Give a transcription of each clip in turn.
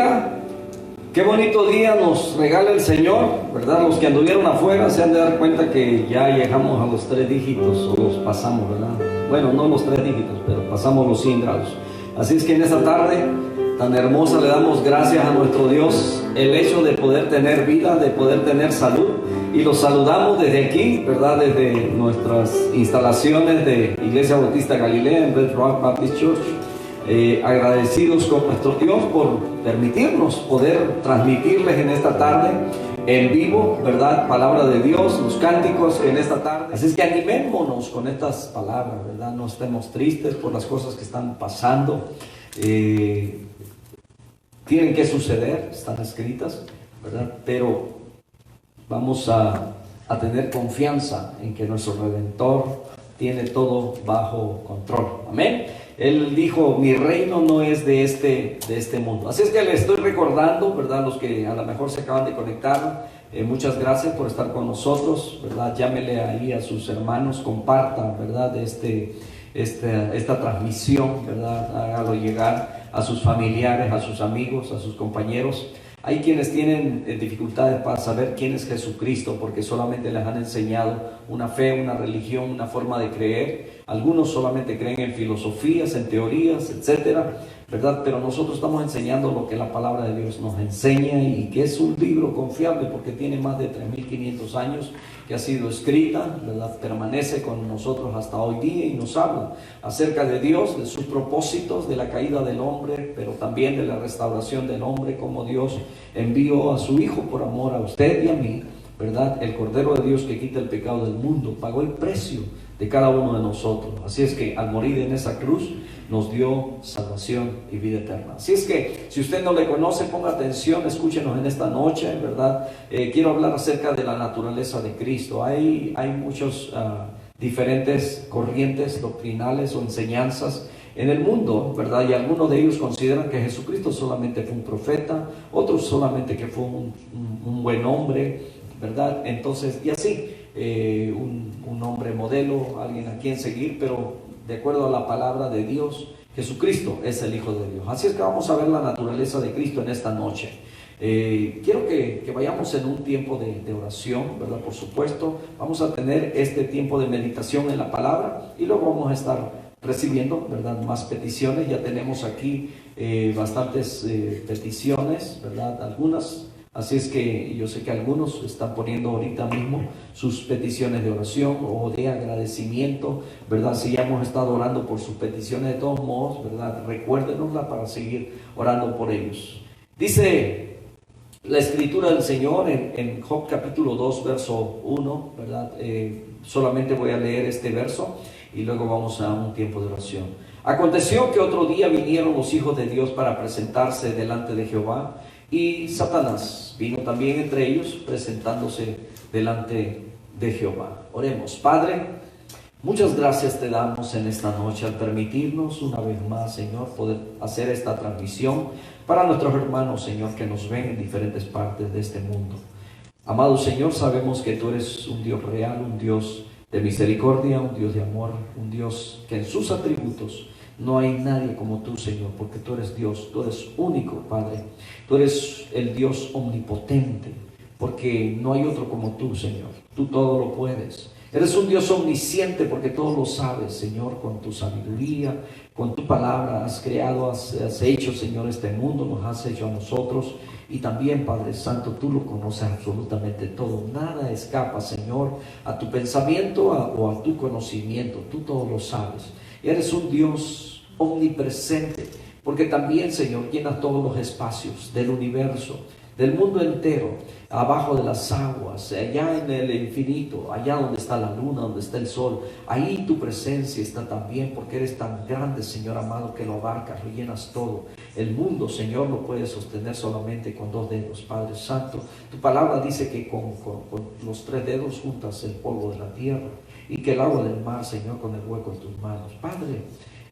bendiga. Qué bonito día nos regala el Señor, ¿verdad? Los que anduvieron afuera se han de dar cuenta que ya llegamos a los 3 dígitos, o los pasamos, ¿verdad? Bueno, no los 3 dígitos, pero pasamos los 100 grados. Así es que en esta tarde tan hermosa le damos gracias a nuestro Dios el hecho de poder tener vida, de poder tener salud, y los saludamos desde aquí, ¿verdad? Desde nuestras instalaciones de Iglesia Bautista Galilea en Red Rock Baptist Church. Agradecidos con nuestro Dios por permitirnos poder transmitirles en esta tarde en vivo, ¿verdad? Palabra de Dios, los cánticos en esta tarde. Así es que animémonos con estas palabras, ¿verdad? No estemos tristes por las cosas que están pasando. Tienen que suceder, están escritas, ¿verdad? Pero vamos a tener confianza en que nuestro Redentor tiene todo bajo control. Amén. Él dijo, mi reino no es de este mundo. Así es que le estoy recordando, ¿verdad? Los que a lo mejor se acaban de conectar, muchas gracias por estar con nosotros, ¿verdad? Llámele ahí a sus hermanos, compartan, ¿verdad? Esta transmisión, ¿verdad? Hágalo llegar a sus familiares, a sus amigos, a sus compañeros. Hay quienes tienen dificultades para saber quién es Jesucristo porque solamente les han enseñado una fe, una religión, una forma de creer. Algunos solamente creen en filosofías, en teorías, etcétera, ¿verdad? Pero nosotros estamos enseñando lo que la palabra de Dios nos enseña y que es un libro confiable porque tiene más de 3.500 años que ha sido escrita, ¿verdad? Permanece con nosotros hasta hoy día y nos habla acerca de Dios, de sus propósitos, de la caída del hombre, pero también de la restauración del hombre, como Dios envió a su Hijo por amor a usted y a mí, ¿verdad? El Cordero de Dios que quita el pecado del mundo, pagó el precio de cada uno de nosotros. Así es que al morir en esa cruz nos dio salvación y vida eterna. Así es que si usted no le conoce, ponga atención, escúchenos en esta noche, ¿verdad? Quiero hablar acerca de la naturaleza de Cristo. Hay muchos diferentes corrientes doctrinales o enseñanzas en el mundo, ¿verdad? Y algunos de ellos consideran que Jesucristo solamente fue un profeta, otros solamente que fue un buen hombre, ¿verdad? Entonces, y así, un hombre modelo, alguien a quien seguir, pero de acuerdo a la palabra de Dios, Jesucristo es el Hijo de Dios. Así es que vamos a ver la naturaleza de Cristo en esta noche. Quiero que vayamos en un tiempo de oración, ¿verdad? Por supuesto, vamos a tener este tiempo de meditación en la palabra y luego vamos a estar recibiendo, ¿verdad? Más peticiones. Ya tenemos aquí bastantes peticiones, ¿verdad? Algunas. Así es que yo sé que algunos están poniendo ahorita mismo sus peticiones de oración o de agradecimiento, ¿verdad? Si ya hemos estado orando por sus peticiones, de todos modos, ¿verdad? Recuérdenosla para seguir orando por ellos. Dice la escritura del Señor en Job capítulo 2, verso 1, ¿verdad? Solamente voy a leer este verso y luego vamos a un tiempo de oración. Aconteció que otro día vinieron los hijos de Dios para presentarse delante de Jehová, y Satanás vino también entre ellos, presentándose delante de Jehová. Oremos. Padre, muchas gracias te damos en esta noche al permitirnos una vez más, Señor, poder hacer esta transmisión para nuestros hermanos, Señor, que nos ven en diferentes partes de este mundo. Amado Señor, sabemos que tú eres un Dios real, un Dios de misericordia, un Dios de amor, un Dios que en sus atributos no hay nadie como tú, Señor, porque tú eres Dios, tú eres único, Padre. Tú eres el Dios omnipotente, porque no hay otro como tú, Señor. Tú todo lo puedes. Eres un Dios omnisciente porque todo lo sabes, Señor, con tu sabiduría, con tu palabra has creado, has hecho, Señor, este mundo, nos has hecho a nosotros. Y también, Padre Santo, tú lo conoces absolutamente todo. Nada escapa, Señor, a tu pensamiento o a tu conocimiento. Tú todo lo sabes. Eres un Dios omnipresente, porque también, Señor, llenas todos los espacios del universo, del mundo entero, abajo de las aguas, allá en el infinito, allá donde está la luna, donde está el sol. Ahí tu presencia está también, porque eres tan grande, Señor amado, que lo abarcas, lo llenas todo. El mundo, Señor, lo puedes sostener solamente con 2 dedos, Padre Santo. Tu palabra dice que con los 3 dedos juntas el polvo de la tierra y que el agua del mar, Señor, con el hueco en tus manos. Padre,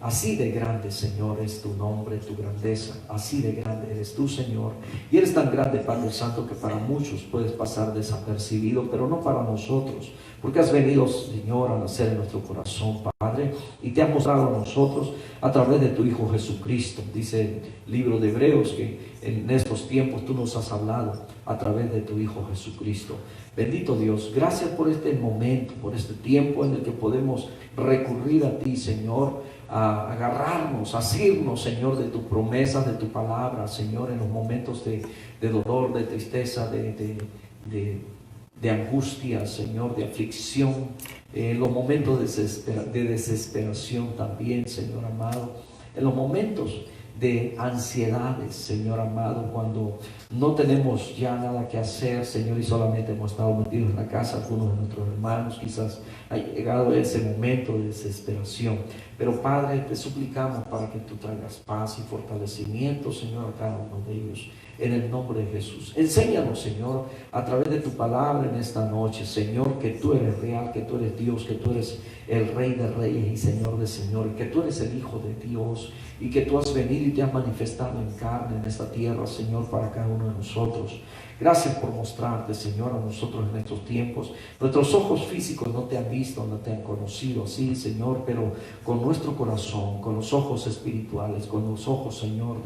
Así de grande, Señor, es tu nombre, tu grandeza. Así de grande eres tú, Señor. Y eres tan grande, Padre Santo, que para muchos puedes pasar desapercibido, pero no para nosotros. Porque has venido, Señor, a nacer en nuestro corazón, Padre, y te has mostrado a nosotros a través de tu Hijo Jesucristo. Dice el libro de Hebreos que en estos tiempos tú nos has hablado a través de tu Hijo Jesucristo. Bendito Dios, gracias por este momento, por este tiempo en el que podemos recurrir a ti, Señor, a agarrarnos, a asirnos, Señor, de tus promesas, de tu palabra, Señor, en los momentos de dolor, de tristeza, de angustia, Señor, de aflicción, en los momentos de desesperación también, Señor amado, en los momentos de ansiedades, Señor amado, cuando no tenemos ya nada que hacer, Señor, y solamente hemos estado metidos en la casa. Algunos de nuestros hermanos quizás ha llegado ese momento de desesperación, pero Padre, te suplicamos para que tú traigas paz y fortalecimiento, Señor, a cada uno de ellos, en el nombre de Jesús. Enséñanos, Señor, a través de tu palabra en esta noche, Señor, que tú eres real, que tú eres Dios, que tú eres el Rey de Reyes y Señor de Señores, que tú eres el Hijo de Dios y que tú has venido y te has manifestado en carne en esta tierra, Señor, para cada uno de nosotros. Gracias por mostrarte, Señor, a nosotros en estos tiempos. Nuestros ojos físicos no te han visto, no te han conocido, sí, Señor, pero con nuestro corazón, con los ojos espirituales, con los ojos, Señor,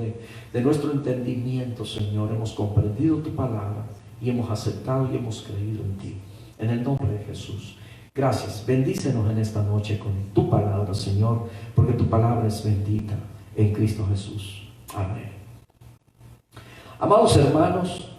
de nuestro entendimiento, Señor, hemos comprendido tu palabra y hemos aceptado y hemos creído en ti. En el nombre de Jesús. Gracias. Bendícenos en esta noche con tu palabra, Señor, porque tu palabra es bendita en Cristo Jesús. Amén. Amados hermanos,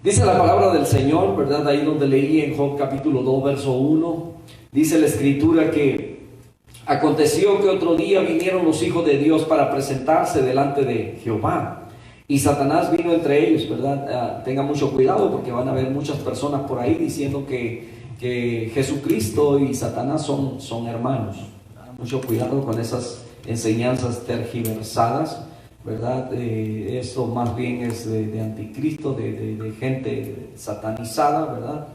dice la palabra del Señor, ¿verdad? Ahí donde leí en Job capítulo 2, verso 1, dice la escritura que aconteció que otro día vinieron los hijos de Dios para presentarse delante de Jehová. Y Satanás vino entre ellos, ¿verdad? Tengan mucho cuidado porque van a haber muchas personas por ahí diciendo que Jesucristo y Satanás son hermanos. Mucho cuidado con esas enseñanzas tergiversadas, ¿verdad? Eso más bien es de anticristo, de gente satanizada, ¿verdad?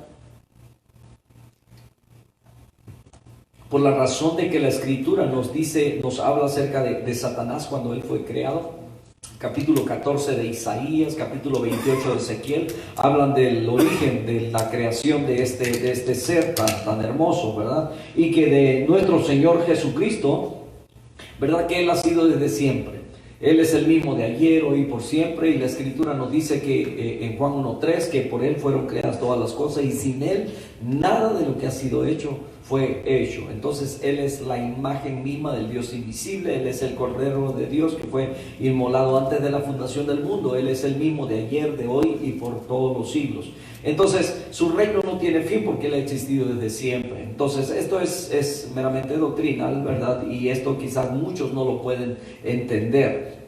Por la razón de que la Escritura nos habla acerca de Satanás cuando él fue creado. Capítulo 14 de Isaías, capítulo 28 de Ezequiel, hablan del origen de la creación de este ser tan hermoso, ¿verdad? Y que de nuestro Señor Jesucristo, ¿verdad? Que Él ha sido desde siempre. Él es el mismo de ayer, hoy y por siempre, y la Escritura nos dice que en Juan 1:3, que por Él fueron creadas todas las cosas, y sin Él nada de lo que ha sido hecho fue hecho. Entonces Él es la imagen misma del Dios invisible. Él es el Cordero de Dios que fue inmolado antes de la fundación del mundo. Él es el mismo de ayer, de hoy y por todos los siglos. Entonces su reino no tiene fin porque Él ha existido desde siempre. Entonces esto es meramente doctrinal, ¿verdad? Y esto quizás muchos no lo pueden entender.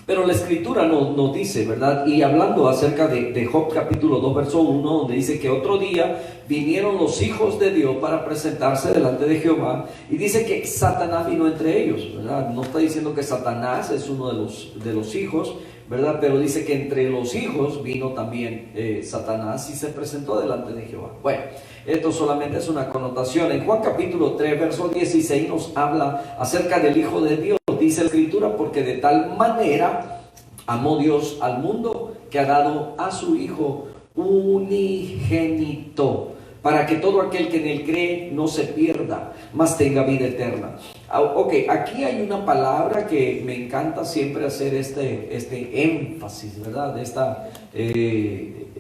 Pero la Escritura nos dice, ¿verdad? Y hablando acerca de Job capítulo 2 verso 1, donde dice que otro día vinieron los hijos de Dios para presentarse delante de Jehová, y dice que Satanás vino entre ellos, ¿verdad? No está diciendo que Satanás es uno de los hijos, ¿verdad? Pero dice que entre los hijos vino también Satanás y se presentó delante de Jehová. Bueno, esto solamente es una connotación. En Juan capítulo 3 verso 16 nos habla acerca del Hijo de Dios. Dice la Escritura, porque de tal manera amó Dios al mundo que ha dado a su Hijo unigénito, para que todo aquel que en Él cree no se pierda, mas tenga vida eterna. Ok, aquí hay una palabra que me encanta siempre hacer este énfasis, ¿verdad?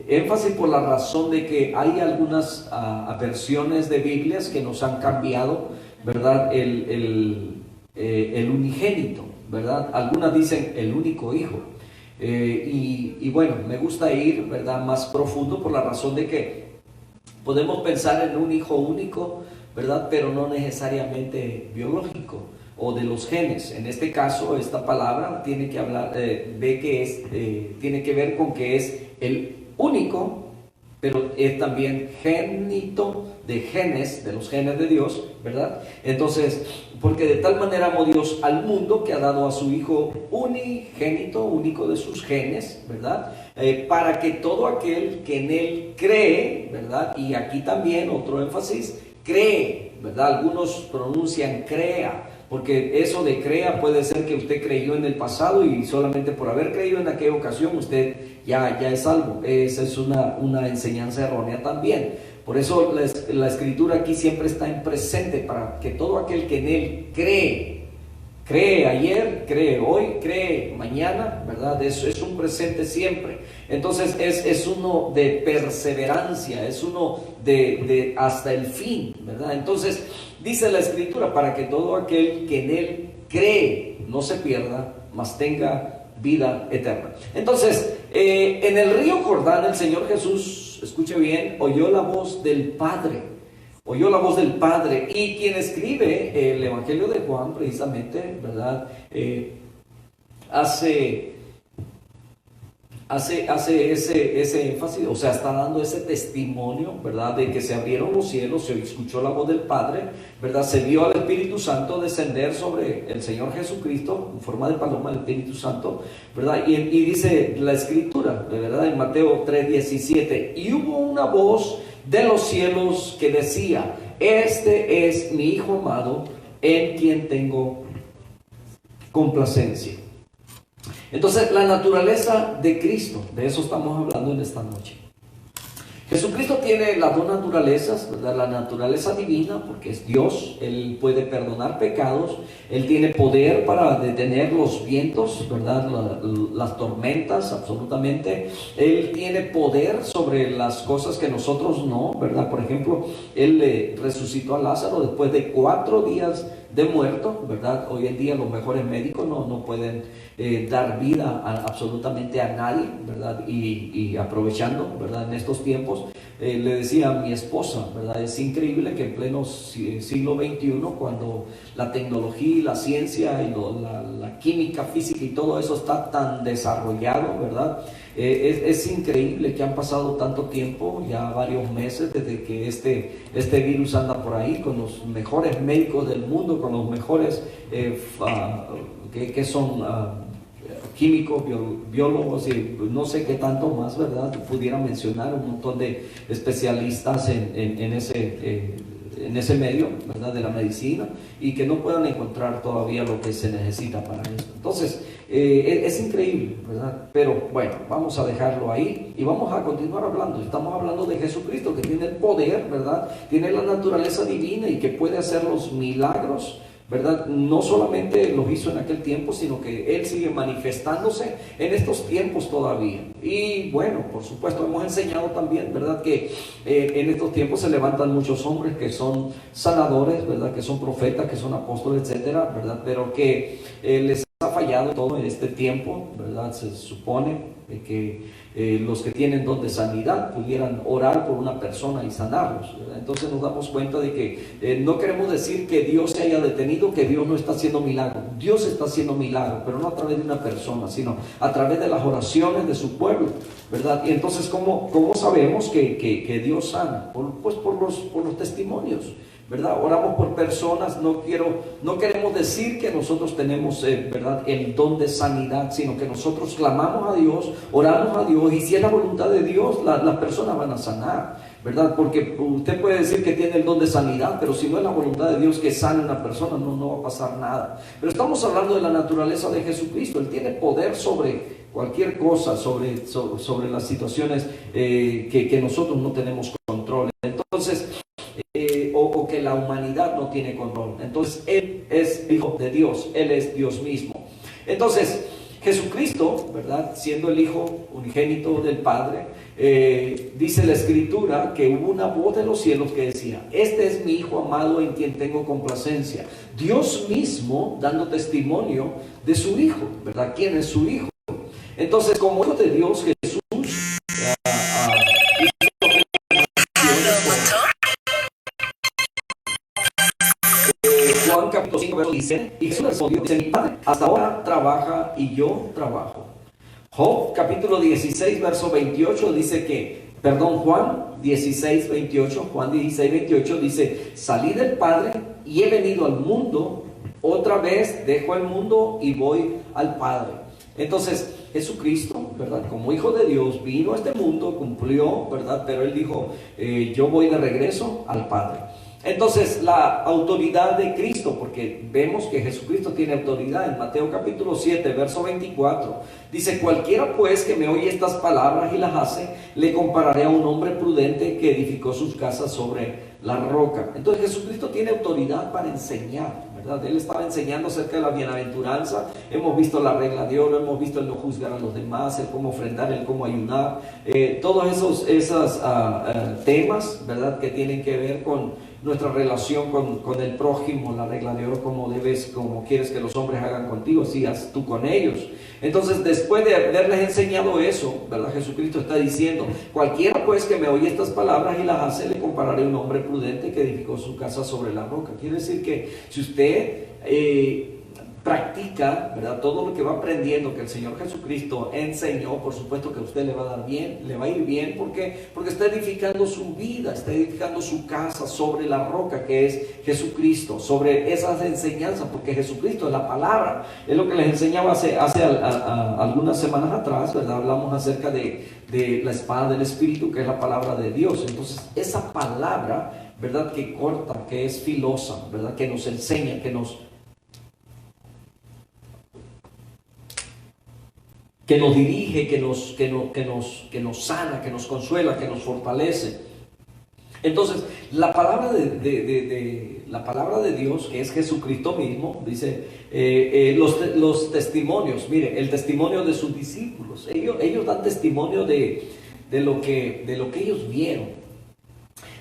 Énfasis por la razón de que hay algunas versiones de Biblias que nos han cambiado, ¿verdad? El unigénito, ¿verdad? Algunas dicen el único hijo. Y bueno, me gusta ir, ¿verdad?, más profundo por la razón de que podemos pensar en un hijo único, ¿verdad?, pero no necesariamente biológico o de los genes. En este caso, esta palabra tiene que ver con que es el único pero es también génito de genes, de los genes de Dios, ¿verdad? Entonces, porque de tal manera amó Dios al mundo que ha dado a su Hijo unigénito, único de sus genes, ¿verdad? Para que todo aquel que en Él cree, ¿verdad? Y aquí también otro énfasis, cree, ¿verdad? Algunos pronuncian crea, porque eso de crea puede ser que usted creyó en el pasado y solamente por haber creído en aquella ocasión usted ya es salvo. Esa es una enseñanza errónea también. Por eso la escritura aquí siempre está en presente, para que todo aquel que en Él cree ayer, cree hoy, cree mañana, ¿verdad? Eso es un presente siempre. Entonces es uno de perseverancia, es uno de hasta el fin, ¿verdad? Entonces dice la escritura, para que todo aquel que en Él cree no se pierda, mas tenga vida eterna. Entonces, en el río Jordán el Señor Jesús, escuche bien, oyó la voz del Padre. Oyó la voz del Padre. Y quien escribe el Evangelio de Juan, precisamente, ¿verdad? Hace ese énfasis, o sea, está dando ese testimonio, ¿verdad? De que se abrieron los cielos, se escuchó la voz del Padre, ¿verdad? Se vio al Espíritu Santo descender sobre el Señor Jesucristo en forma de paloma, el Espíritu Santo, ¿verdad? Y dice la Escritura, ¿verdad? En Mateo 3:17, y hubo una voz de los cielos que decía: este es mi Hijo amado, en quien tengo complacencia. Entonces, la naturaleza de Cristo, de eso estamos hablando en esta noche. Jesucristo tiene las dos naturalezas, ¿verdad? La naturaleza divina, porque es Dios, Él puede perdonar pecados, Él tiene poder para detener los vientos, ¿verdad? Las tormentas, absolutamente. Él tiene poder sobre las cosas que nosotros no, ¿verdad? Por ejemplo, Él resucitó a Lázaro después de 4 días de muerto, ¿verdad? Hoy en día los mejores médicos no pueden dar vida absolutamente a nadie, ¿verdad? Y aprovechando, ¿verdad? En estos tiempos, le decía a mi esposa, ¿verdad? Es increíble que en pleno siglo XXI, cuando la tecnología y la ciencia y la química, física y todo eso está tan desarrollado, ¿verdad? Es increíble que han pasado tanto tiempo, ya varios meses, desde que este virus anda por ahí, con los mejores médicos del mundo, con los mejores que son químicos, biólogos y no sé qué tanto más, ¿verdad? Pudiera mencionar un montón de especialistas en ese medio, ¿verdad? De la medicina, y que no puedan encontrar todavía lo que se necesita para eso. Entonces, es increíble, ¿verdad? Pero bueno, vamos a dejarlo ahí y vamos a continuar hablando. Estamos hablando de Jesucristo, que tiene el poder, ¿verdad? Tiene la naturaleza divina y que puede hacer los milagros, ¿verdad? No solamente los hizo en aquel tiempo, sino que Él sigue manifestándose en estos tiempos todavía. Y bueno, por supuesto, hemos enseñado también, ¿verdad? Que en estos tiempos se levantan muchos hombres que son sanadores, ¿verdad? Que son profetas, que son apóstoles, etcétera, ¿verdad? Pero que les ha fallado todo en este tiempo, ¿verdad? Se supone que los que tienen don de sanidad pudieran orar por una persona y sanarlos, ¿verdad? Entonces nos damos cuenta de que no queremos decir que Dios se haya detenido, que Dios no está haciendo milagros. Dios está haciendo milagros, pero no a través de una persona, sino a través de las oraciones de su pueblo, ¿verdad? Y entonces, ¿cómo sabemos que Dios sana? Pues por los testimonios, ¿verdad? Oramos por personas, no queremos decir que nosotros tenemos, ¿verdad?, el don de sanidad, sino que nosotros clamamos a Dios, oramos a Dios, y si es la voluntad de Dios, las personas van a sanar, ¿verdad? Porque usted puede decir que tiene el don de sanidad, pero si no es la voluntad de Dios que sane una persona, no va a pasar nada. Pero estamos hablando de la naturaleza de Jesucristo. Él tiene poder sobre cualquier cosa, sobre las situaciones que nosotros no tenemos control. Entonces, o que la humanidad no tiene control. Entonces, Él es Hijo de Dios, Él es Dios mismo. Entonces, Jesucristo, ¿verdad?, siendo el Hijo unigénito del Padre, dice la Escritura que hubo una voz de los cielos que decía: este es mi Hijo amado, en quien tengo complacencia. Dios mismo dando testimonio de su Hijo, ¿verdad? ¿Quién es su Hijo? Entonces, como Hijo de Dios, Jesús Juan capítulo 5 verso dice, y Jesús respondió, dice: mi Padre hasta ahora trabaja y yo trabajo. Job capítulo 16 verso 28 dice que Juan 16, 28, Juan 16, 28 dice, salí del Padre y he venido al mundo, otra vez dejo el mundo y voy al Padre. Entonces, Jesucristo, ¿verdad? Como Hijo de Dios, vino a este mundo, cumplió, ¿verdad? Pero Él dijo, yo voy de regreso al Padre. Entonces, la autoridad de Cristo, porque vemos que Jesucristo tiene autoridad en Mateo capítulo 7, verso 24, dice, cualquiera pues que me oye estas palabras y las hace, le compararé a un hombre prudente que edificó sus casas sobre la roca. Entonces, Jesucristo tiene autoridad para enseñar, ¿verdad? Él estaba enseñando acerca de la bienaventuranza. Hemos visto la regla de oro, hemos visto el no juzgar a los demás, el cómo ofrendar, el cómo ayunar, todos esos temas, ¿verdad? Que tienen que ver con nuestra relación con el prójimo, la regla de oro, como quieres que los hombres hagan contigo, así haz tú con ellos. Entonces, después de haberles enseñado eso, ¿verdad? Jesucristo está diciendo, cualquiera pues que me oye estas palabras y las hace, le compararé a un hombre prudente que edificó su casa sobre la roca. Quiere decir que si usted practica, ¿verdad? Todo lo que va aprendiendo que el Señor Jesucristo enseñó, por supuesto que a usted le va a dar bien, le va a ir bien, porque está edificando su vida, está edificando su casa sobre la roca que es Jesucristo, sobre esas enseñanzas, porque Jesucristo es la palabra. Es lo que les enseñaba hace algunas semanas atrás, ¿verdad? Hablamos acerca de la espada del Espíritu, que es la palabra de Dios. Entonces, esa palabra, ¿verdad? Que corta, que es filosa, ¿verdad? Que nos enseña, que nos dirige, que nos sana, que nos consuela, que nos fortalece. Entonces, la palabra la palabra de Dios, que es Jesucristo mismo, dice, los testimonios, mire, el testimonio de sus discípulos, ellos dan testimonio de lo que ellos vieron.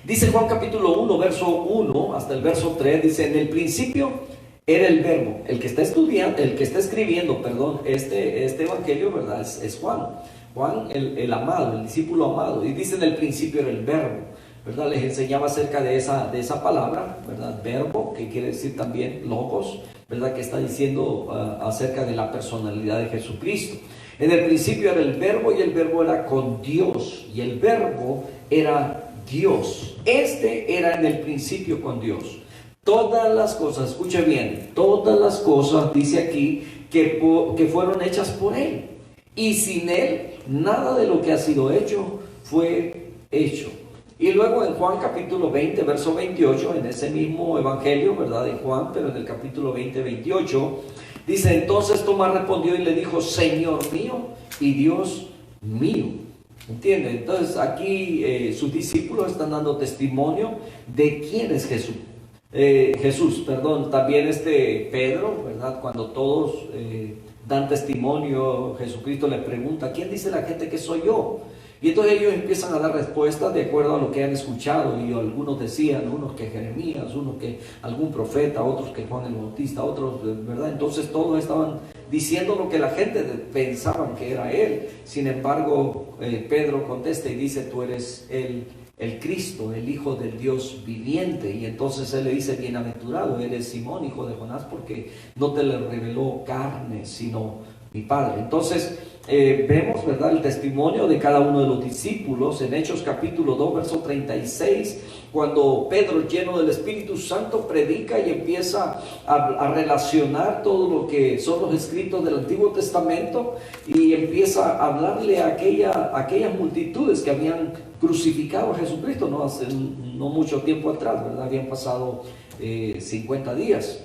Dice Juan capítulo 1, verso 1 hasta el verso 3, dice, en el principio era el verbo. El que está escribiendo, este evangelio, ¿verdad? Es Juan, el amado, el discípulo amado. Y dice, en el principio era el verbo, ¿verdad? Les enseñaba acerca de esa palabra, ¿verdad? Verbo, que quiere decir también logos, ¿verdad? Que está diciendo acerca de la personalidad de Jesucristo. En el principio era el verbo, y el verbo era con Dios, y el verbo era Dios. Este era en el principio con Dios. Todas las cosas, escuche bien, todas las cosas, dice aquí, que fueron hechas por Él. Y sin Él, nada de lo que ha sido hecho fue hecho. Y luego en Juan capítulo 20, verso 28, en ese mismo evangelio, ¿verdad? De Juan, pero en el capítulo 20, 28, dice, entonces Tomás respondió y le dijo, Señor mío y Dios mío. ¿Entienden? Entonces aquí sus discípulos están dando testimonio de quién es Jesús. También Pedro, ¿verdad? Cuando todos dan testimonio, Jesucristo le pregunta, ¿quién dice la gente que soy yo? Y entonces ellos empiezan a dar respuestas de acuerdo a lo que han escuchado, y algunos decían, unos que Jeremías, unos que algún profeta, otros que Juan el Bautista, otros, ¿verdad? Entonces todos estaban diciendo lo que la gente pensaban que era él. Sin embargo, Pedro contesta y dice, tú eres el Cristo, el Hijo del Dios viviente. Y entonces él le dice, bienaventurado eres Simón, hijo de Jonás, porque no te le reveló carne, sino mi Padre. Entonces vemos, ¿verdad?, el testimonio de cada uno de los discípulos en Hechos capítulo 2, verso 36, cuando Pedro, lleno del Espíritu Santo, predica y empieza a relacionar todo lo que son los escritos del Antiguo Testamento, y empieza a hablarle a aquellas multitudes que habían crucificado a Jesucristo no mucho tiempo atrás, ¿verdad? Habían pasado 50 días.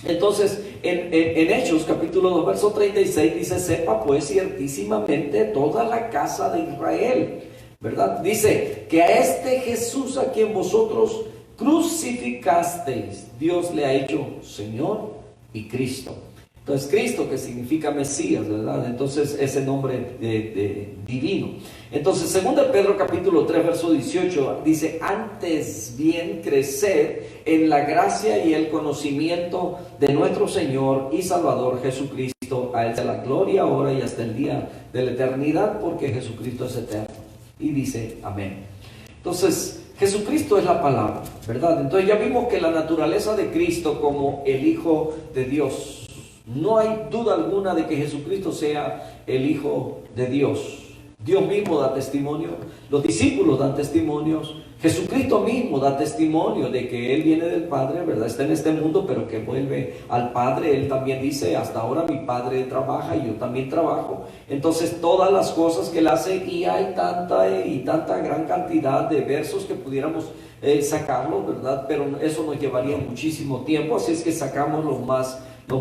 Entonces, en Hechos capítulo 2, verso 36 dice, sepa pues ciertísimamente toda la casa de Israel, ¿verdad? Dice que a este Jesús a quien vosotros crucificasteis, Dios le ha hecho Señor y Cristo. Entonces, Cristo, que significa Mesías, ¿verdad? Entonces, ese nombre divino. Entonces, 2 Pedro capítulo 3, verso 18, dice, antes bien creced en la gracia y el conocimiento de nuestro Señor y Salvador Jesucristo. A Él sea la gloria ahora y hasta el día de la eternidad, porque Jesucristo es eterno. Y dice, amén. Entonces, Jesucristo es la palabra, ¿verdad? Entonces ya vimos que la naturaleza de Cristo como el Hijo de Dios, no hay duda alguna de que Jesucristo sea el Hijo de Dios. Dios mismo da testimonio, los discípulos dan testimonios, Jesucristo mismo da testimonio de que Él viene del Padre, ¿verdad? Está en este mundo, pero que vuelve al Padre. Él también dice, hasta ahora mi Padre trabaja y yo también trabajo. Entonces todas las cosas que Él hace, y hay tanta gran cantidad de versos que pudiéramos sacarlos, ¿verdad? Pero eso nos llevaría muchísimo tiempo, así es que sacamos los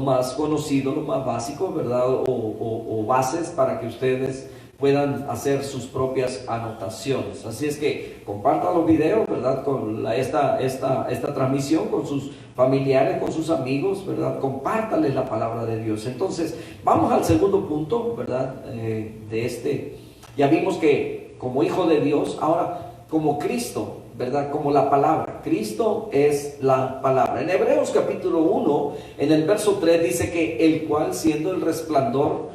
más conocidos, los más básicos, ¿verdad? O bases para que ustedes puedan hacer sus propias anotaciones. Así es que compartan los videos, ¿verdad? Con esta transmisión con sus familiares, con sus amigos, ¿verdad? Compártanles la palabra de Dios. Entonces, vamos al segundo punto, ¿verdad? Ya vimos que como hijo de Dios, ahora como Cristo, ¿verdad? Como la palabra. Cristo es la palabra. En Hebreos capítulo 1, en el verso 3 dice que el cual, siendo el resplandor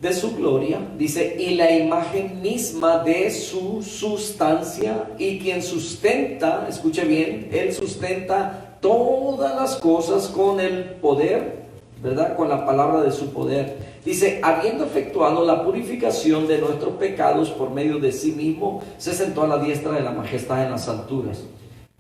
de su gloria, dice, y la imagen misma de su sustancia, y quien sustenta, escuche bien, Él sustenta todas las cosas con el poder, ¿verdad? Con la palabra de su poder. Dice, habiendo efectuado la purificación de nuestros pecados por medio de sí mismo, se sentó a la diestra de la majestad en las alturas.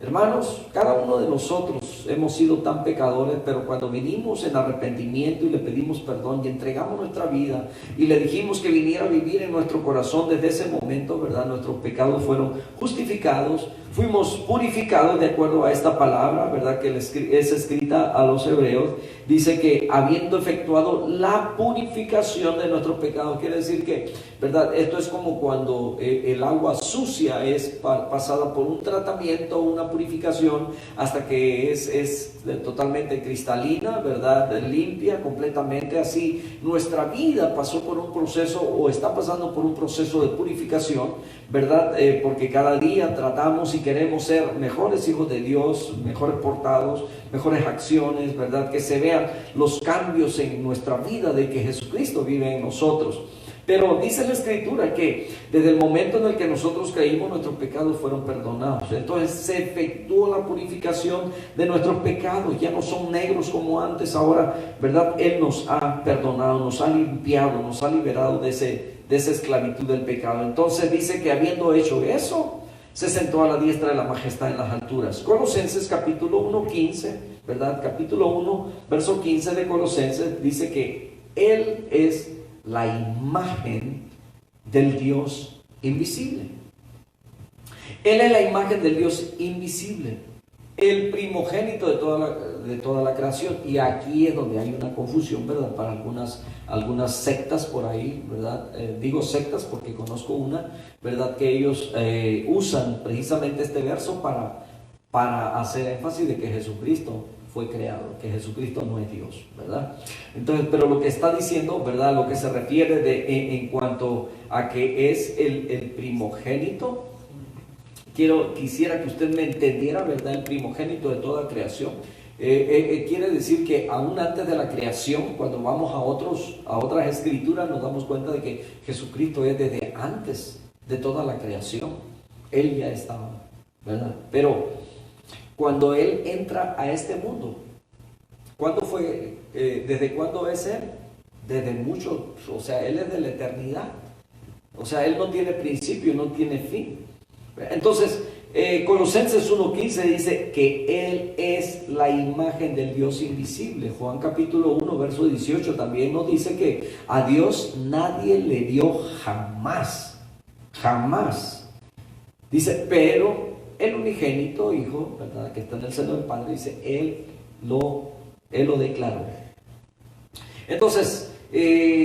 Hermanos, cada uno de nosotros hemos sido tan pecadores, pero cuando vinimos en arrepentimiento y le pedimos perdón y entregamos nuestra vida y le dijimos que viniera a vivir en nuestro corazón, desde ese momento, ¿verdad? Nuestros pecados fueron justificados, fuimos purificados de acuerdo a esta palabra, ¿verdad? Que es escrita a los hebreos. Dice que habiendo efectuado la purificación de nuestros pecados, quiere decir que, ¿verdad? Esto es como cuando el agua sucia es pasada por un tratamiento, una purificación, hasta que es totalmente cristalina, ¿verdad? Limpia completamente. Así nuestra vida pasó por un proceso, o está pasando por un proceso de purificación, ¿verdad? Porque cada día tratamos y queremos ser mejores hijos de Dios, mejores portados, mejores acciones, ¿verdad? Que se vean los cambios en nuestra vida de que Jesucristo vive en nosotros. Pero dice la Escritura que desde el momento en el que nosotros creímos, nuestros pecados fueron perdonados. Entonces se efectuó la purificación de nuestros pecados. Ya no son negros como antes. Ahora, ¿verdad? Él nos ha perdonado, nos ha limpiado, nos ha liberado de esa esclavitud del pecado. Entonces dice que habiendo hecho eso, se sentó a la diestra de la majestad en las alturas. Colosenses capítulo 1, 15, ¿verdad? Capítulo 1, verso 15 de Colosenses dice que Él es la imagen del Dios invisible. Él es la imagen del Dios invisible, el primogénito de toda la creación. Y aquí es donde hay una confusión, ¿verdad? Para algunas sectas por ahí, ¿verdad? Digo sectas porque conozco una, ¿verdad? Que ellos usan precisamente este verso para hacer énfasis de que Jesucristo fue creado, que Jesucristo no es Dios, ¿verdad? Entonces, pero lo que está diciendo, ¿verdad? Lo que se refiere en cuanto a que es el primogénito, quisiera que usted me entendiera, ¿verdad? El primogénito de toda creación. Quiere decir que aún antes de la creación, cuando vamos a otras escrituras, nos damos cuenta de que Jesucristo es desde antes de toda la creación. Él ya estaba, ¿verdad? Pero cuando Él entra a este mundo, ¿cuándo fue? ¿Desde cuándo es Él? Desde mucho, o sea, Él es de la eternidad. O sea, Él no tiene principio, no tiene fin. Entonces, Colosenses 1:15 dice que Él es la imagen del Dios invisible. Juan capítulo 1, verso 18 también nos dice que a Dios nadie le dio jamás. Jamás. Dice, pero el unigénito Hijo, ¿verdad? Que está en el seno del Padre, dice, Él lo declaró. Entonces,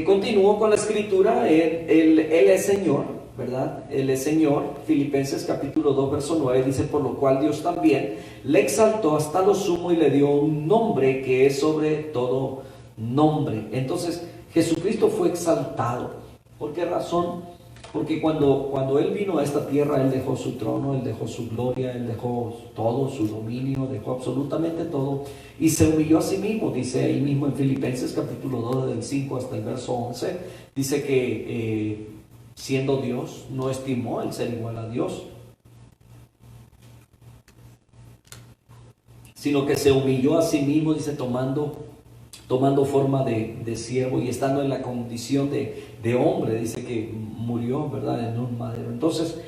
continúo con la escritura. Él es Señor, ¿verdad? Él es Señor. Filipenses capítulo 2, verso 9 dice, por lo cual Dios también le exaltó hasta lo sumo y le dio un nombre que es sobre todo nombre. Entonces, Jesucristo fue exaltado. ¿Por qué razón? Porque cuando Él vino a esta tierra, Él dejó su trono, Él dejó su gloria, Él dejó todo, su dominio, dejó absolutamente todo y se humilló a sí mismo. Dice ahí mismo en Filipenses capítulo 2 del 5 hasta el verso 11, dice que siendo Dios, no estimó el ser igual a Dios, sino que se humilló a sí mismo, dice, tomando tomando forma de siervo y estando en la condición de hombre, dice que murió, ¿verdad?, en un madero. Entonces,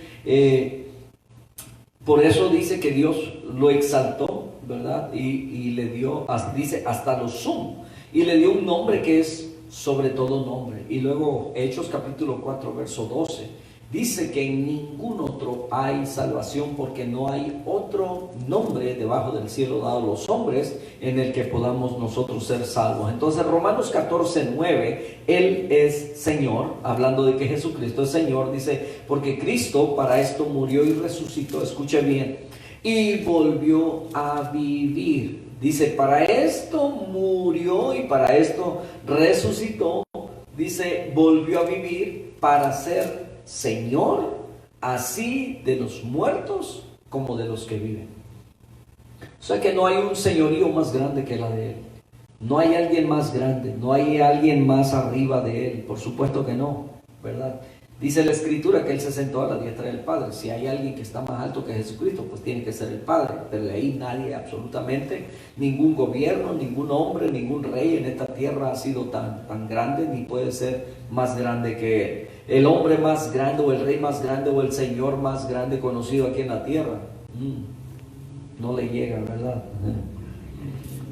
por eso dice que Dios lo exaltó, ¿verdad? Y le dio, dice, hasta lo sumo, y le dio un nombre que es sobre todo nombre. Y luego Hechos capítulo 4 verso 12 dice que en ningún otro hay salvación, porque no hay otro nombre debajo del cielo dado a los hombres en el que podamos nosotros ser salvos. Entonces Romanos 14:9, Él es Señor, hablando de que Jesucristo es Señor, dice, porque Cristo para esto murió y resucitó, escuche bien, y volvió a vivir. Dice, para esto murió y para esto resucitó. Dice, volvió a vivir para ser Señor, así de los muertos como de los que viven. O sea que no hay un señorío más grande que la de Él. No hay alguien más grande, no hay alguien más arriba de Él. Por supuesto que no, ¿verdad? Dice la Escritura que Él se sentó a la diestra del Padre. Si hay alguien que está más alto que Jesucristo, pues tiene que ser el Padre. Pero de ahí nadie, absolutamente, ningún gobierno, ningún hombre, ningún rey en esta tierra ha sido tan grande, ni puede ser más grande que Él. El hombre más grande, o el rey más grande, o el Señor más grande conocido aquí en la tierra, no le llega, ¿verdad?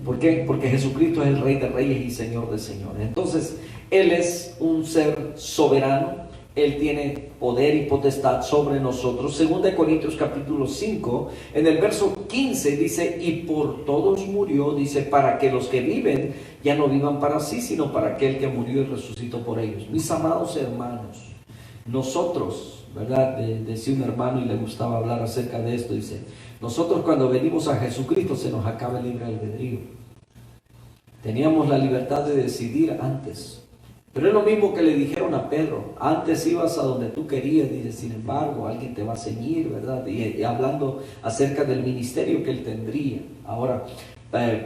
¿Por qué? Porque Jesucristo es el Rey de Reyes y Señor de Señores. Entonces, Él es un ser soberano. Él tiene poder y potestad sobre nosotros. 2 Corintios capítulo 5, en el verso 15 dice, y por todos murió, dice, para que los que viven ya no vivan para sí, sino para aquel que murió y resucitó por ellos. Mis amados hermanos, nosotros, ¿verdad? Decía un hermano y le gustaba hablar acerca de esto, dice, nosotros cuando venimos a Jesucristo se nos acaba el libre albedrío. Teníamos la libertad de decidir antes. Pero es lo mismo que le dijeron a Pedro, antes ibas a donde tú querías, dice, sin embargo, alguien te va a ceñir, ¿verdad? Y hablando acerca del ministerio que él tendría. Ahora,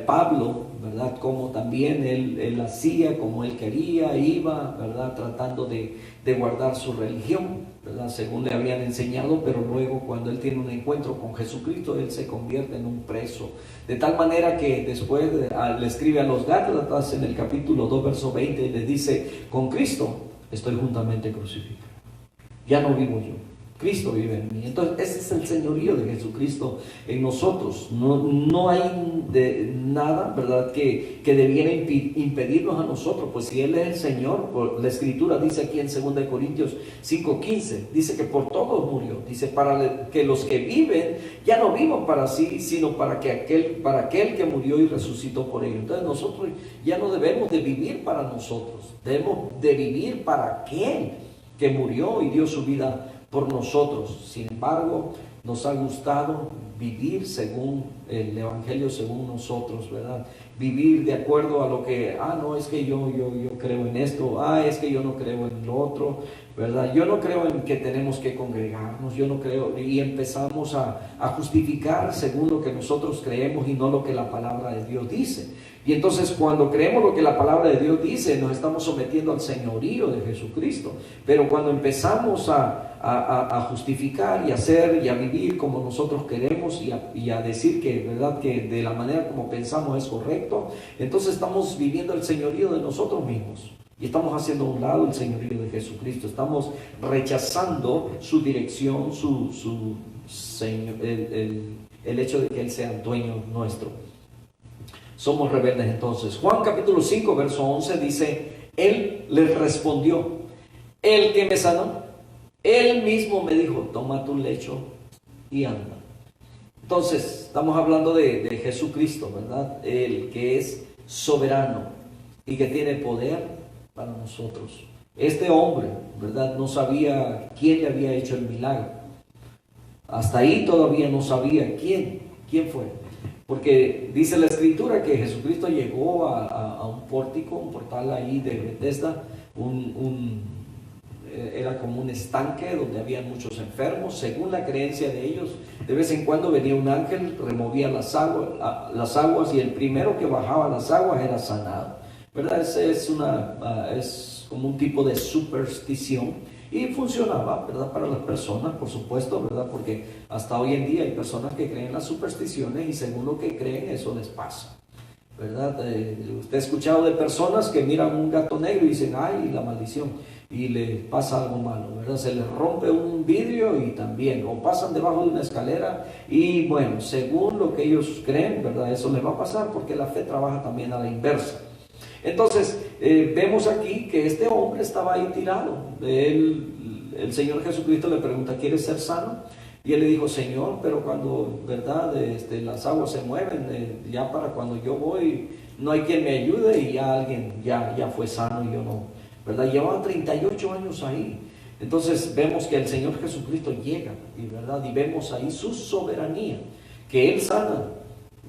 Pablo, ¿verdad? Como también él hacía como él quería, iba, ¿verdad? Tratando de guardar su religión, ¿verdad? Según le habían enseñado, pero luego cuando él tiene un encuentro con Jesucristo, él se convierte en un preso. De tal manera que después le escribe a los Gálatas en el capítulo 2, verso 20, y le dice, con Cristo estoy juntamente crucificado. Ya no vivo yo, Cristo vive en mí. Entonces ese es el señorío de Jesucristo en nosotros. No hay nada, ¿verdad?, que debiera impedirnos a nosotros. Pues si Él es el Señor, la Escritura dice aquí en 2 Corintios 5:15, dice que por todos murió. Dice, para que los que viven ya no vivan para sí, sino para aquel que murió y resucitó por ellos. Entonces nosotros ya no debemos de vivir para nosotros, debemos de vivir para aquel que murió y dio su vida por nosotros. Sin embargo, nos ha gustado vivir según el Evangelio, según nosotros, ¿verdad? Vivir de acuerdo a lo que, no, es que yo creo en esto, es que yo no creo en lo otro, ¿verdad? Yo no creo en que tenemos que congregarnos, yo no creo, y empezamos a justificar según lo que nosotros creemos y no lo que la palabra de Dios dice. Y entonces cuando creemos lo que la palabra de Dios dice, nos estamos sometiendo al señorío de Jesucristo. Pero cuando empezamos a justificar y a hacer y a vivir como nosotros queremos y a decir que, ¿verdad?, que de la manera como pensamos es correcto, entonces estamos viviendo el señorío de nosotros mismos. Y estamos haciendo a un lado el señorío de Jesucristo. Estamos rechazando su dirección, el hecho de que Él sea el dueño nuestro. Somos rebeldes entonces. Juan capítulo 5, verso 11 dice, Él les respondió, el que me sanó, Él mismo me dijo, toma tu lecho y anda. Entonces, estamos hablando de Jesucristo, ¿verdad? El que es soberano y que tiene poder para nosotros. Este hombre, ¿verdad?, no sabía quién le había hecho el milagro. Hasta ahí todavía no sabía quién fue. Porque dice la Escritura que Jesucristo llegó a un pórtico, un portal ahí de Bethesda, era como un estanque donde había muchos enfermos. Según la creencia de ellos, de vez en cuando venía un ángel, removía las aguas y el primero que bajaba las aguas era sanado, ¿verdad? Es como un tipo de superstición. Y funcionaba, ¿verdad?, para las personas, por supuesto, ¿verdad?, porque hasta hoy en día hay personas que creen en las supersticiones y según lo que creen eso les pasa. ¿verdad? Usted ha escuchado de personas que miran un gato negro y dicen, ay, la maldición, y le pasa algo malo, ¿verdad? Se les rompe un vidrio y también, o pasan debajo de una escalera y bueno, según lo que ellos creen, ¿verdad? Eso les va a pasar porque la fe trabaja también a la inversa. Entonces, vemos aquí que este hombre estaba ahí tirado. El Señor Jesucristo le pregunta, ¿quieres ser sano? Y él le dijo, Señor, pero cuando, ¿verdad? Las aguas se mueven, ya para cuando yo voy, no hay quien me ayude y ya alguien ya fue sano y yo no, ¿verdad? Llevaba 38 años ahí. Entonces vemos que el Señor Jesucristo llega, ¿verdad? Y vemos ahí su soberanía, que Él sana.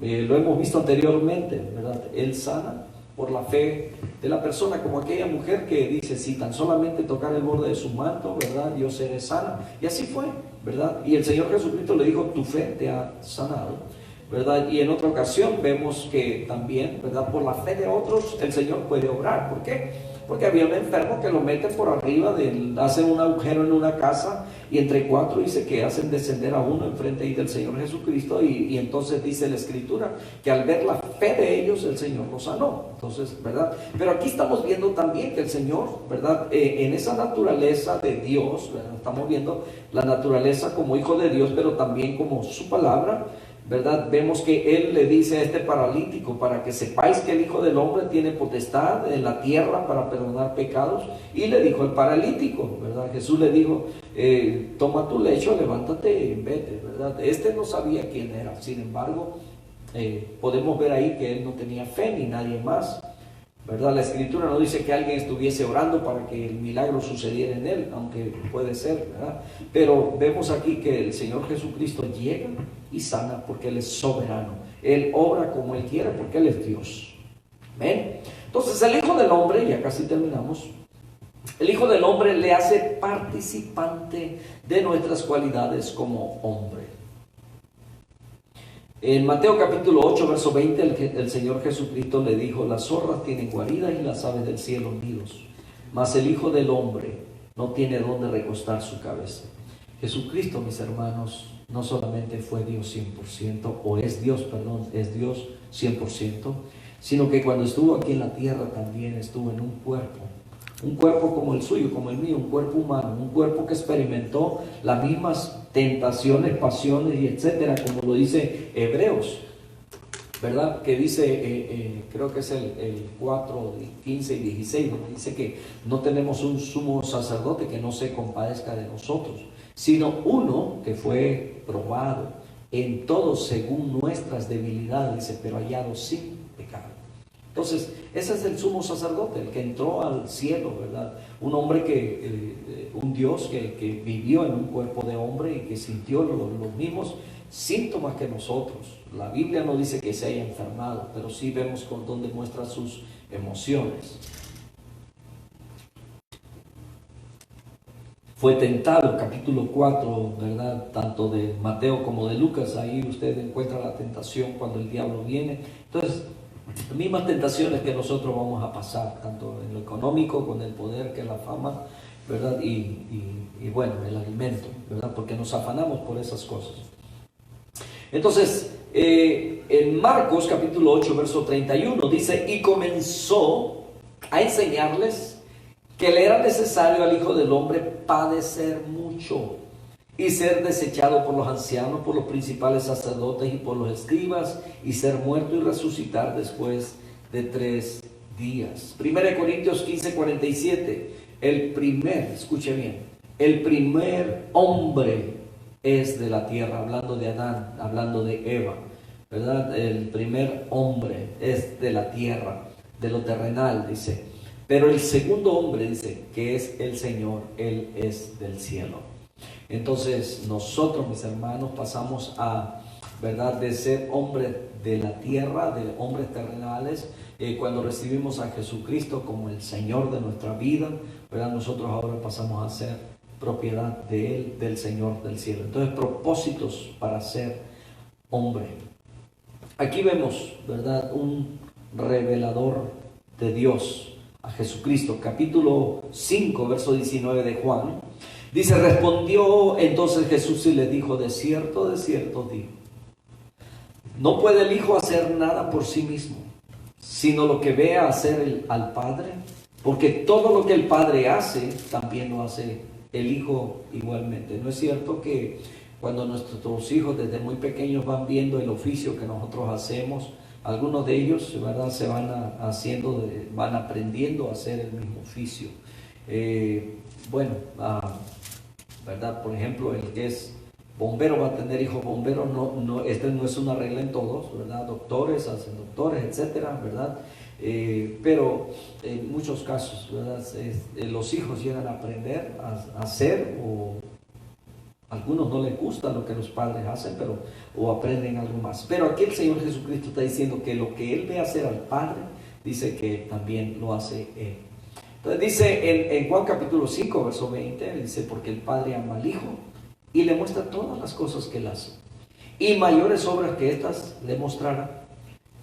Lo hemos visto anteriormente, ¿verdad? Él sana por la fe de la persona, como aquella mujer que dice, si tan solamente tocar el borde de su manto, ¿verdad? Yo seré sana. Y así fue, ¿verdad? Y el Señor Jesucristo le dijo, tu fe te ha sanado, ¿verdad? Y en otra ocasión vemos que también, ¿verdad? Por la fe de otros el Señor puede obrar. ¿Por qué? Porque había un enfermo que lo meten por arriba, hacen un agujero en una casa y entre 4 dice que hacen descender a uno enfrente ahí del Señor Jesucristo y entonces dice la Escritura que al ver la fe de ellos el Señor los sanó. Entonces, ¿verdad? Pero aquí estamos viendo también que el Señor, ¿verdad? En esa naturaleza de Dios, ¿verdad? Estamos viendo la naturaleza como hijo de Dios, pero también como su palabra, ¿verdad? Vemos que Él le dice a este paralítico, para que sepáis que el Hijo del Hombre tiene potestad en la tierra para perdonar pecados. Y le dijo al paralítico, ¿verdad? Jesús le dijo, toma tu lecho, levántate y vete, ¿verdad? Este no sabía quién era, sin embargo, podemos ver ahí que él no tenía fe ni nadie más, ¿verdad? La Escritura no dice que alguien estuviese orando para que el milagro sucediera en él, aunque puede ser, ¿verdad? Pero vemos aquí que el Señor Jesucristo llega y sana porque Él es soberano. Él obra como Él quiere porque Él es Dios. ¿Ven? Entonces el Hijo del Hombre, ya casi terminamos, el Hijo del Hombre le hace participante de nuestras cualidades como hombre. En Mateo capítulo 8, verso 20, el Señor Jesucristo le dijo, las zorras tienen guaridas y las aves del cielo nidos, mas el Hijo del Hombre no tiene dónde recostar su cabeza. Jesucristo, mis hermanos, no solamente fue Dios 100%, es Dios 100%, sino que cuando estuvo aquí en la tierra también estuvo en un cuerpo como el suyo, como el mío, un cuerpo humano, un cuerpo que experimentó las mismas tentaciones, pasiones y etcétera, como lo dice Hebreos, ¿verdad? Que dice, creo que es el 4, 15 y 16, donde dice que no tenemos un sumo sacerdote que no se compadezca de nosotros, sino uno que fue probado en todo según nuestras debilidades, dice, pero hallado sin pecado. Entonces, ese es el sumo sacerdote, el que entró al cielo, ¿verdad? Un hombre un Dios que vivió en un cuerpo de hombre y que sintió los mismos síntomas que nosotros. La Biblia no dice que se haya enfermado, pero sí vemos con dónde muestra sus emociones. Fue tentado, capítulo 4, ¿verdad? Tanto de Mateo como de Lucas, ahí usted encuentra la tentación cuando el diablo viene. Entonces, las mismas tentaciones que nosotros vamos a pasar, tanto en lo económico, con el poder, que es la fama, ¿verdad? Y bueno, el alimento, ¿verdad? Porque nos afanamos por esas cosas. Entonces, en Marcos capítulo 8, verso 31, dice, y comenzó a enseñarles que le era necesario al Hijo del Hombre padecer mucho y ser desechado por los ancianos, por los principales sacerdotes y por los escribas, y ser muerto y resucitar después de 3 días. 1 Corintios 15, 47, escuche bien, el primer hombre es de la tierra, hablando de Adán, hablando de Eva, ¿verdad? El primer hombre es de la tierra, de lo terrenal, dice. Pero el segundo hombre, dice, que es el Señor, Él es del cielo. Entonces nosotros, mis hermanos, pasamos a, ¿verdad?, de ser hombres de la tierra, de hombres terrenales, cuando recibimos a Jesucristo como el Señor de nuestra vida, ¿verdad? Nosotros ahora pasamos a ser propiedad de Él, del Señor del cielo. Entonces, propósitos para ser hombre. Aquí vemos, ¿verdad?, un revelador de Dios, a Jesucristo. Capítulo 5, verso 19 de Juan. Dice, respondió entonces Jesús y le dijo, de cierto digo, no puede el Hijo hacer nada por sí mismo, sino lo que ve hacer al Padre, porque todo lo que el Padre hace, también lo hace el Hijo igualmente. ¿No es cierto que cuando nuestros hijos desde muy pequeños van viendo el oficio que nosotros hacemos, algunos de ellos, ¿verdad?, se van van aprendiendo a hacer el mismo oficio? ¿Verdad? Por ejemplo, el que es bombero va a tener hijos bomberos. Este no es una regla en todos, ¿verdad? Doctores hacen doctores, etcétera, ¿verdad? Pero en muchos casos, ¿verdad?, los hijos llegan a aprender a hacer, o a algunos no les gusta lo que los padres hacen, o aprenden algo más. Pero aquí el Señor Jesucristo está diciendo que lo que Él ve hacer al Padre, dice que también lo hace Él. Entonces dice en Juan capítulo 5, verso 20, dice: porque el Padre ama al Hijo y le muestra todas las cosas que Él hace, y mayores obras que estas le mostrará,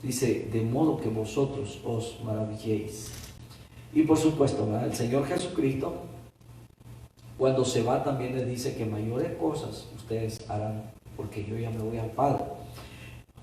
dice, de modo que vosotros os maravilléis. Y por supuesto, ¿verdad?, el Señor Jesucristo, cuando se va, también les dice que mayores cosas ustedes harán, porque yo ya me voy al Padre.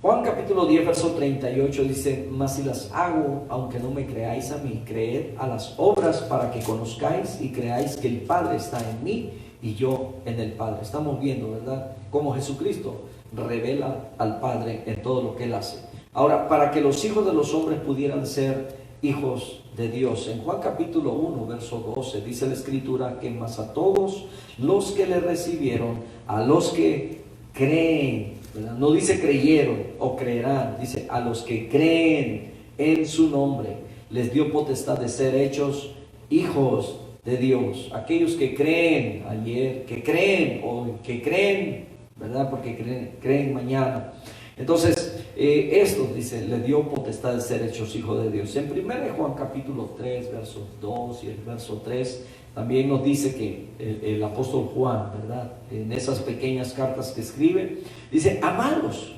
Juan capítulo 10, verso 38 dice: mas si las hago, aunque no me creáis a mí, creed a las obras, para que conozcáis y creáis que el Padre está en mí y yo en el Padre. Estamos viendo, ¿verdad?, cómo Jesucristo revela al Padre en todo lo que Él hace. Ahora, para que los hijos de los hombres pudieran ser hijos de Dios, en Juan capítulo 1, verso 12, dice la Escritura que más a todos los que le recibieron, a los que creen, ¿verdad?, no dice creyeron o creerán, dice a los que creen en su nombre, les dio potestad de ser hechos hijos de Dios. Aquellos que creen ayer, que creen hoy, que creen, ¿verdad?, porque creen mañana. Entonces, esto, dice, le dio potestad de ser hechos hijos de Dios. En 1 Juan capítulo 3, versos 2 y el verso 3, también nos dice que el apóstol Juan, ¿verdad?, en esas pequeñas cartas que escribe, dice: amados,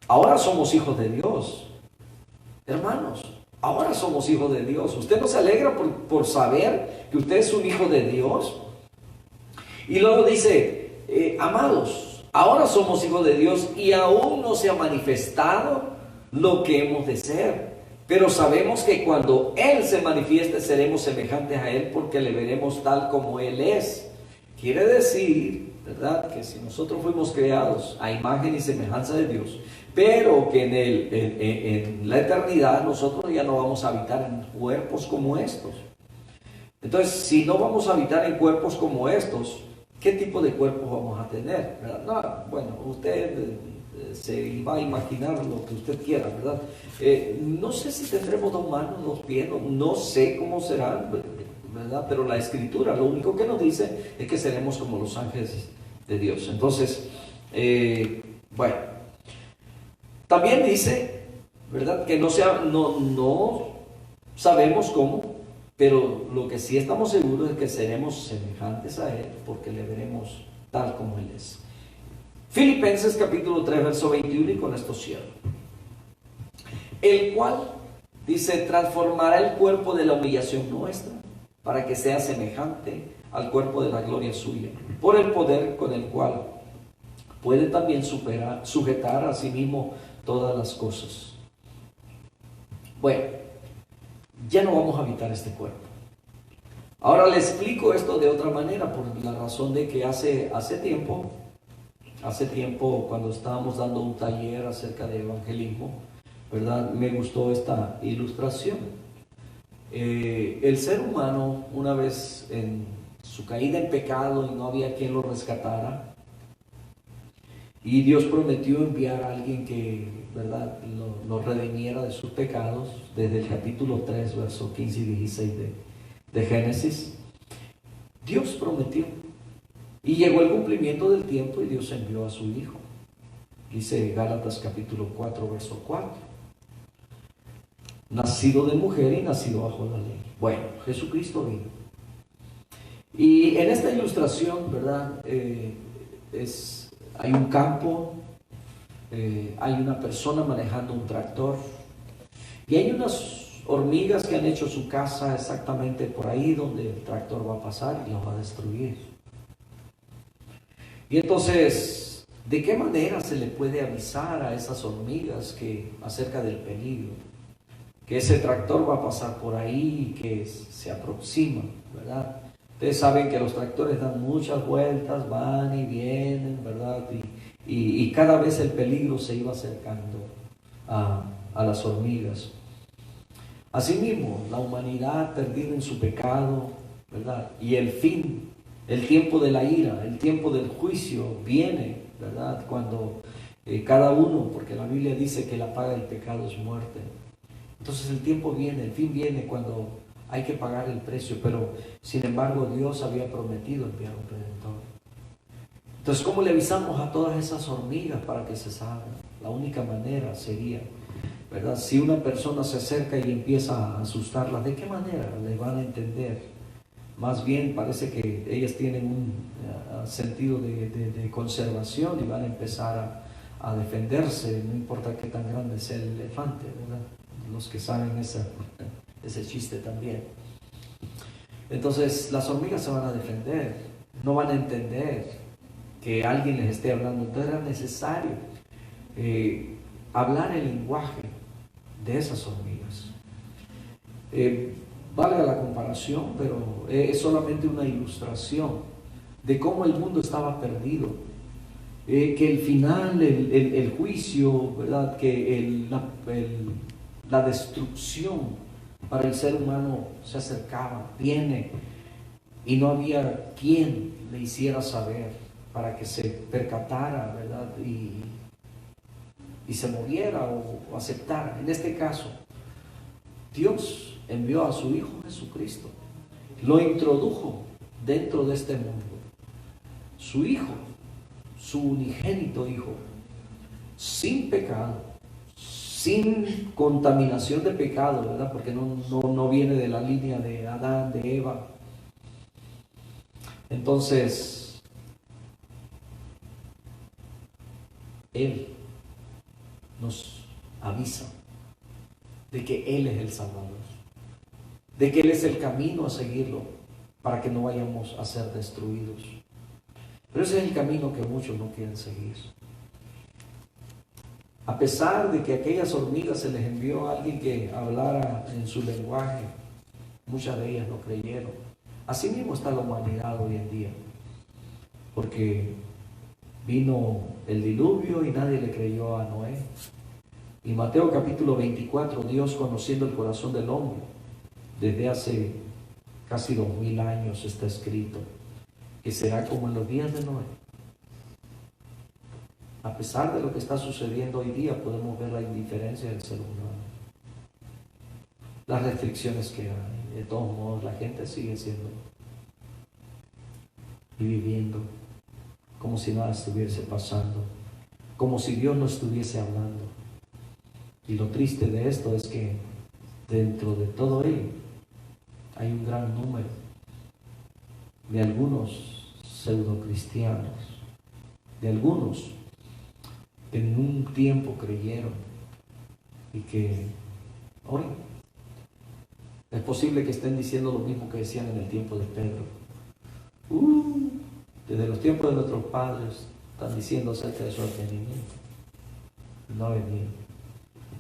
ahora somos hijos de Dios. Hermanos, ahora somos hijos de Dios. ¿Usted no se alegra por saber que usted es un hijo de Dios? Y luego dice: amados, ahora somos hijos de Dios y aún no se ha manifestado lo que hemos de ser. Pero sabemos que cuando Él se manifieste seremos semejantes a Él, porque le veremos tal como Él es. Quiere decir, ¿verdad?, que si nosotros fuimos creados a imagen y semejanza de Dios, pero que en la eternidad nosotros ya no vamos a habitar en cuerpos como estos. Entonces, si no vamos a habitar en cuerpos como estos, ¿qué tipo de cuerpos vamos a tener? No, bueno, usted se va a imaginar lo que usted quiera, ¿verdad? No sé si tendremos 2 manos, 2 pies, no sé cómo serán, ¿verdad? Pero la Escritura lo único que nos dice es que seremos como los ángeles de Dios. Entonces, bueno, también dice, ¿verdad?, que no sabemos cómo, pero lo que sí estamos seguros es que seremos semejantes a Él, porque le veremos tal como Él es. Filipenses capítulo 3, verso 21, y con esto cierro. El cual, dice, transformará el cuerpo de la humillación nuestra, para que sea semejante al cuerpo de la gloria suya, por el poder con el cual puede también sujetar a sí mismo todas las cosas. Bueno, ya no vamos a habitar este cuerpo. Ahora le explico esto de otra manera, por la razón de que hace tiempo, cuando estábamos dando un taller acerca de evangelismo, ¿verdad?, me gustó esta ilustración. El ser humano, una vez en su caída en pecado y no había quien lo rescatara, y Dios prometió enviar a alguien que, ¿verdad?, lo redimiera de sus pecados, desde el capítulo 3, versos 15 y 16 de Génesis. Dios prometió, y llegó el cumplimiento del tiempo y Dios envió a su Hijo. Dice Gálatas capítulo 4, verso 4. Nacido de mujer y nacido bajo la ley. Bueno, Jesucristo vino. Y en esta ilustración, ¿verdad?, hay un campo, hay una persona manejando un tractor, y hay unas hormigas que han hecho su casa exactamente por ahí donde el tractor va a pasar y los va a destruir. Y entonces, ¿de qué manera se le puede avisar a esas hormigas acerca del peligro que ese tractor va a pasar por ahí y que se aproxima, ¿verdad? Ustedes saben que los tractores dan muchas vueltas, van y vienen, ¿verdad? Y cada vez el peligro se iba acercando a las hormigas. Asimismo, la humanidad perdida en su pecado, ¿verdad? Y el fin, el tiempo de la ira, el tiempo del juicio viene, ¿verdad? Cuando cada uno, porque la Biblia dice que la paga del pecado es muerte. Entonces el tiempo viene, el fin viene cuando hay que pagar el precio, pero sin embargo Dios había prometido enviar un redentor. Entonces, ¿cómo le avisamos a todas esas hormigas para que se salgan? La única manera sería, ¿verdad? Si una persona se acerca y empieza a asustarla, ¿de qué manera le van a entender? Más bien parece que ellas tienen un sentido de conservación y van a empezar a defenderse, no importa qué tan grande sea el elefante, ¿verdad? Los que saben ese chiste también. Entonces las hormigas se van a defender, no van a entender que alguien les esté hablando. Entonces era necesario hablar el lenguaje de esas hormigas. Valga la comparación, pero es solamente una ilustración de cómo el mundo estaba perdido, que el final, el juicio, ¿verdad? Que la destrucción para el ser humano se acercaba, viene, y no había quien le hiciera saber para que se percatara, ¿verdad? Y se moviera o aceptara. En este caso, Dios envió a su Hijo Jesucristo, lo introdujo dentro de este mundo. Su Hijo, su unigénito Hijo, sin pecado, sin contaminación de pecado, ¿verdad? Porque no viene de la línea de Adán, de Eva. Entonces, Él nos avisa de que Él es el Salvador, de que Él es el camino a seguirlo para que no vayamos a ser destruidos. Pero ese es el camino que muchos no quieren seguir. A pesar de que a aquellas hormigas se les envió a alguien que hablara en su lenguaje, muchas de ellas no creyeron. Así mismo está la humanidad hoy en día, porque vino el diluvio y nadie le creyó a Noé. Y Mateo capítulo 24, Dios conociendo el corazón del hombre, desde hace casi 2000 años está escrito, que será como en los días de Noé. A pesar de lo que está sucediendo hoy día, podemos ver la indiferencia del ser humano, las restricciones que hay. De todos modos, la gente sigue siendo y viviendo como si nada estuviese pasando, como si Dios no estuviese hablando. Y lo triste de esto es que dentro de todo ello hay un gran número de algunos pseudocristianos, de algunos que en un tiempo creyeron y que hoy es posible que estén diciendo lo mismo que decían en el tiempo de Pedro. Desde los tiempos de nuestros padres están diciendo acerca de su advenimiento. No ha venido.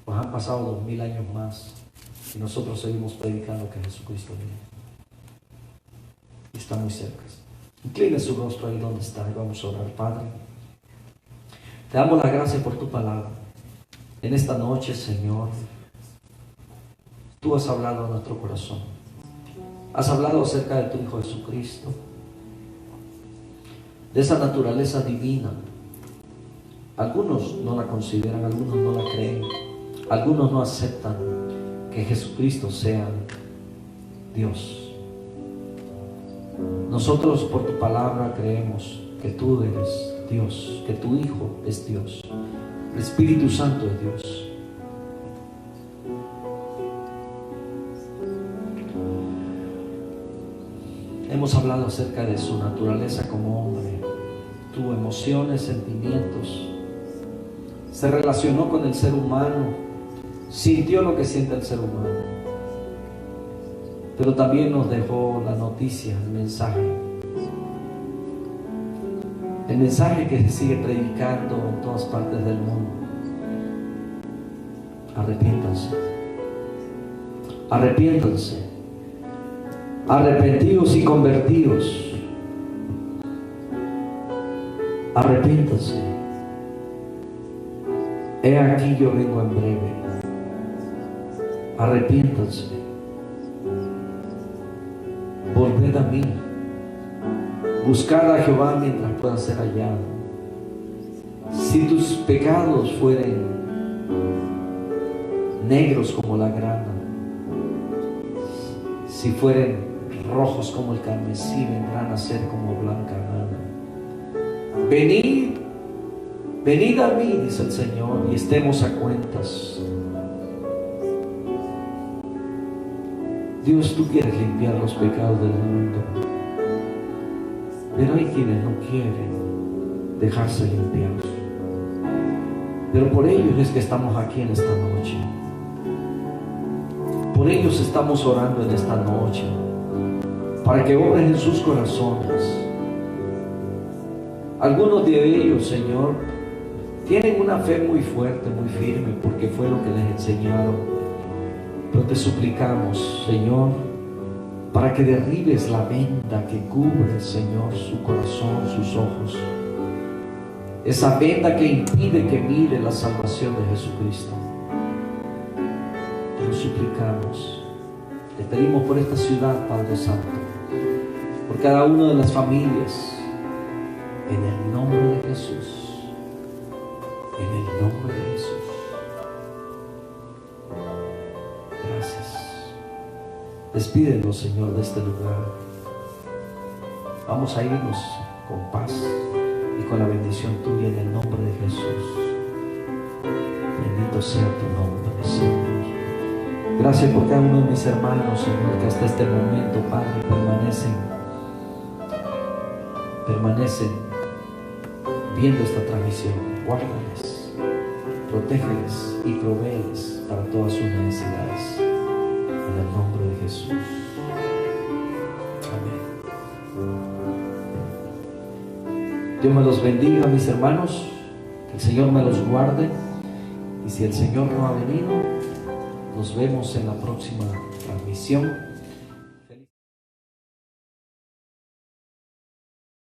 Pues han pasado 2000 años más y nosotros seguimos predicando que Jesucristo viene. Y está muy cerca. Incline su rostro ahí donde está y vamos a orar. Padre, te damos las gracias por tu palabra. En esta noche, Señor, tú has hablado a nuestro corazón. Has hablado acerca de tu Hijo Jesucristo, de esa naturaleza divina. Algunos no la consideran, algunos no la creen, algunos no aceptan que Jesucristo sea Dios. Nosotros por tu palabra creemos que tú eres Dios, que tu Hijo es Dios, el Espíritu Santo es Dios. Hemos hablado acerca de su naturaleza como hombre, tuvo emociones, sentimientos, se relacionó con el ser humano, sintió lo que siente el ser humano, pero también nos dejó la noticia, el mensaje que se sigue predicando en todas partes del mundo. Arrepiéntanse, Arrepiéntanse, arrepentidos y convertidos. Arrepiéntanse. He aquí yo vengo en breve. Arrepiéntanse. Volved a mí. Buscad a Jehová mientras puedan ser hallados. Si tus pecados fueren negros como la grana, si fueren rojos como el carmesí, vendrán a ser como blanca lana. Venid, venid a mí, dice el Señor, y estemos a cuentas. Dios, tú quieres limpiar los pecados del mundo, pero hay quienes no quieren dejarse limpiar. Pero por ellos es que estamos aquí en esta noche. Por ellos estamos orando en esta noche, para que obren en sus corazones. Algunos de ellos, Señor, tienen una fe muy fuerte, muy firme, porque fue lo que les enseñaron. Pero te suplicamos, Señor, para que derribes la venda que cubre, Señor, su corazón, sus ojos. Esa venda que impide que mire la salvación de Jesucristo. Te lo suplicamos. Te pedimos por esta ciudad, Padre Santo, por cada una de las familias, en el nombre de Jesús. En el nombre de Jesús. Gracias. Despídenos, Señor, de este lugar. Vamos a irnos con paz y con la bendición tuya en el nombre de Jesús. Bendito sea tu nombre, Señor. Gracias por cada uno de mis hermanos, Señor, que hasta este momento, Padre, permanecen viendo esta transmisión. Guárdales, protégeles y provéeles para todas sus necesidades. En el nombre de Jesús. Amén. Dios me los bendiga, mis hermanos. Que el Señor me los guarde. Y si el Señor no ha venido, nos vemos en la próxima transmisión.